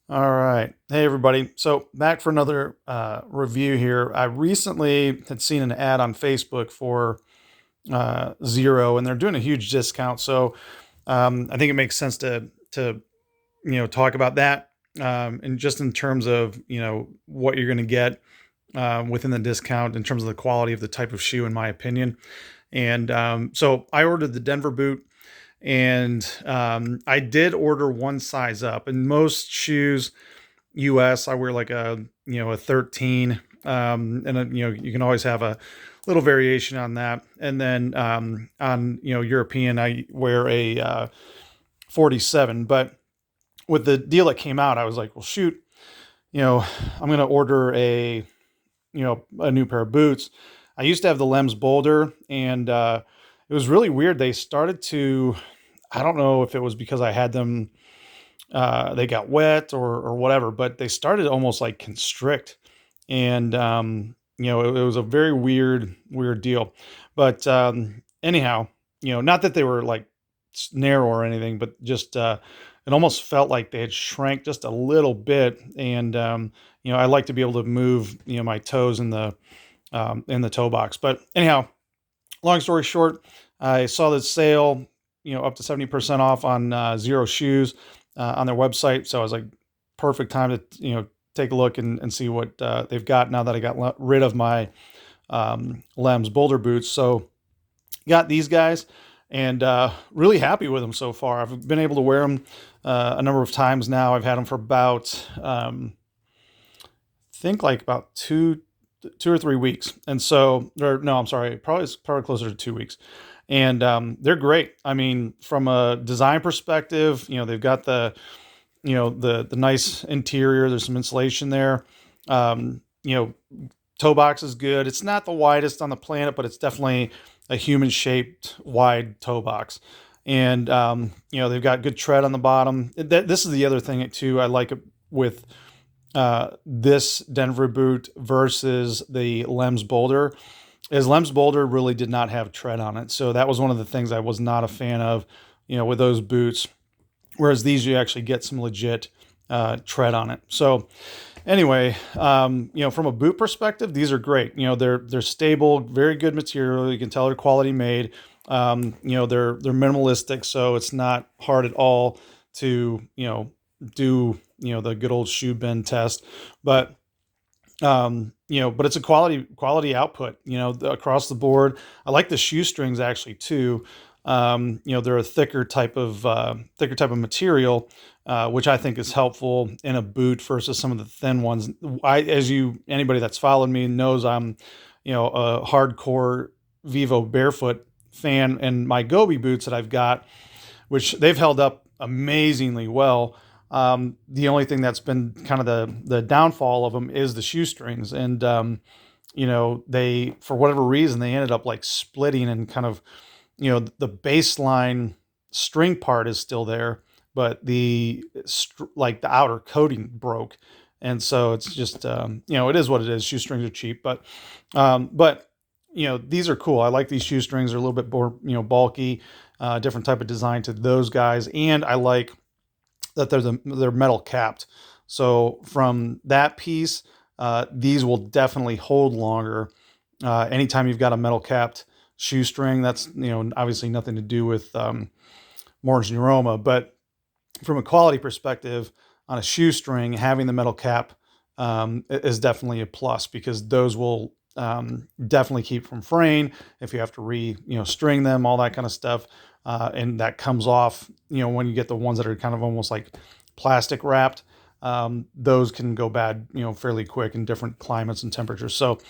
All right. Hey, everybody. So, back for another review here. I recently had seen an ad on Facebook for Xero, and they're doing a huge discount. So, I think it makes sense to talk about that, and just in terms of what you're going to get within the discount in terms of the quality of the type of shoe, in my opinion. And so, I ordered the Denver boot, and I did order one size up. And most shoes US, I wear like a 13, and you can always have a little variation on that. And then on European, I wear a 47. But with the deal that came out, I was like, well, shoot, you know, I'm gonna order a new pair of boots. I used to have the Lems Boulder, and it was really weird. They started to, I don't know if it was because I had them, they got wet or whatever, but they started almost like constrict, and it was a very weird deal. But anyhow, not that they were like narrow or anything, but just it almost felt like they had shrank just a little bit, and I like to be able to move my toes in the toe box. But anyhow, long story short, I saw this sale, up to 70% off on Xero Shoes on their website. So I was like, perfect time to, take a look and see what they've got now that I got rid of my Lems Boulder boots. So got these guys, and really happy with them so far. I've been able to wear them a number of times now. I've had them for about, think like about 2 or 3 weeks. And so, or no, I'm sorry, probably closer to 2 weeks. And they're great. I mean, from a design perspective, they've got the nice interior. There's some insulation there. Um, you know, Toe box is good. It's not the widest on the planet, but it's definitely a human shaped wide toe box. And they've got good tread on the bottom. This is the other thing too. I like it with this Denver boot versus the Lems Boulder, is Lems Boulder really did not have tread on it. So that was one of the things I was not a fan of, with those boots. Whereas these, you actually get some legit tread on it. So anyway, from a boot perspective, these are great. They're stable, very good material. You can tell they're quality made. They're minimalistic, so it's not hard at all to do the good old shoe bend test. But but it's a quality output, across the board. I like the shoestrings actually too. They're a thicker type of material, which I think is helpful in a boot versus some of the thin ones. Anybody that's followed me knows I'm, a hardcore Vivo barefoot fan, and my Gobi boots that I've got, which they've held up amazingly well. The only thing that's been kind of the downfall of them is the shoestrings, and they, for whatever reason, they ended up like splitting, and kind of, the baseline string part is still there, but like the outer coating broke, and so it's just it is what it is. Shoestrings are cheap, but these are cool. I like these shoestrings. They're a little bit more bulky, different type of design to those guys, and I like that they're metal capped. So from that piece, these will definitely hold longer. Anytime you've got a metal capped shoestring, that's obviously nothing to do with Morton's Neuroma, but from a quality perspective, on a shoestring, having the metal cap is definitely a plus, because those will definitely keep from fraying if you have to string them, all that kind of stuff. And that comes off, when you get the ones that are kind of almost like plastic wrapped. Those can go bad, fairly quick in different climates and temperatures. So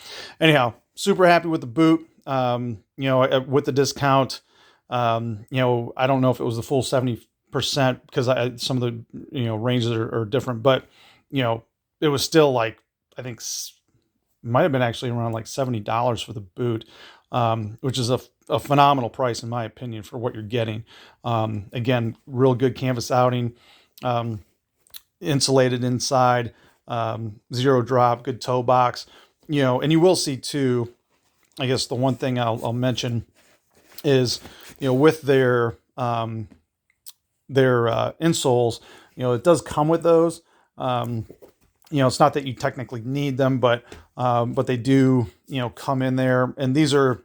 anyhow, super happy with the boot. With the discount, I don't know if it was the full 70%, because some of the, ranges are different, but, it was still like, I think might have been actually around like $70 for the boot, which is a phenomenal price, in my opinion, for what you're getting. Again, real good canvas outing, insulated inside, zero drop, good toe box, and you will see too, I guess the one thing I'll mention is, with their insoles, it does come with those, It's not that you technically need them, but they do, come in there. And these are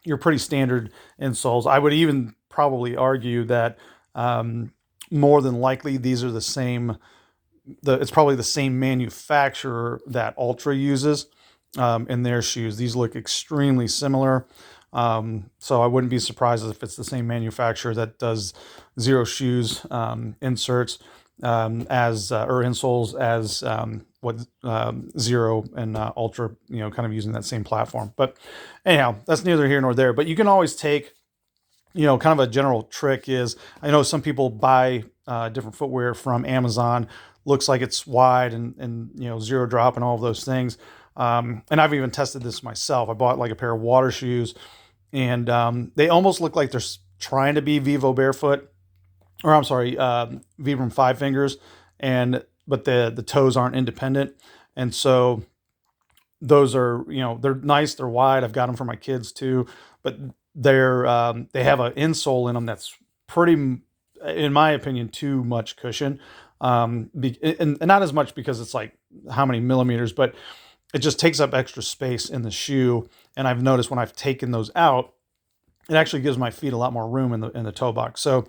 your pretty standard insoles. I would even probably argue that more than likely these are the same. It's probably the same manufacturer that Ultra uses in their shoes. These look extremely similar. So I wouldn't be surprised if it's the same manufacturer that does Xero Shoes inserts as or insoles as what Xero and Ultra, kind of using that same platform. But anyhow, that's neither here nor there. But you can always take, kind of a general trick is, I know some people buy different footwear from Amazon, looks like it's wide and zero drop and all of those things. And I've even tested this myself. I bought like a pair of water shoes, and they almost look like they're trying to be Vivo Barefoot, or I'm sorry, Vibram Five Fingers, but the toes aren't independent, and so those are, they're nice, they're wide. I've got them for my kids too, but they have an insole in them that's pretty, in my opinion, too much cushion. And not as much because it's like how many millimeters, but it just takes up extra space in the shoe. And I've noticed when I've taken those out, it actually gives my feet a lot more room in the toe box. So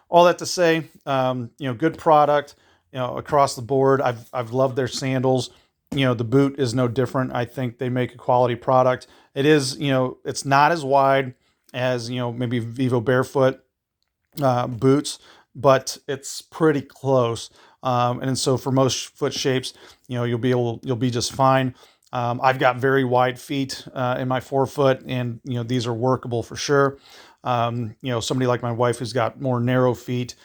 all that to say, good product, across the board. I've loved their sandals. The boot is no different. I think they make a quality product. It is, it's not as wide as, maybe Vivo Barefoot boots, but it's pretty close. And so for most foot shapes, you'll be just fine. I've got very wide feet in my forefoot, and these are workable for sure. Somebody like my wife who's got more narrow feet,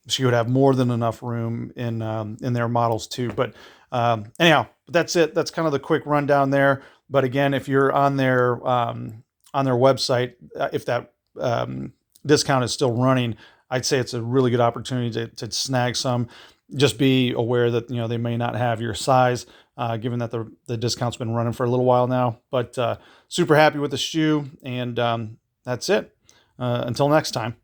she would have more than enough room in their models too. But anyhow, that's it. That's kind of the quick rundown there. But again, if you're on their website, if that discount is still running, I'd say it's a really good opportunity to snag some. Just be aware that they may not have your size, given that the discount's been running for a little while now. But super happy with the shoe, and that's it. Until next time.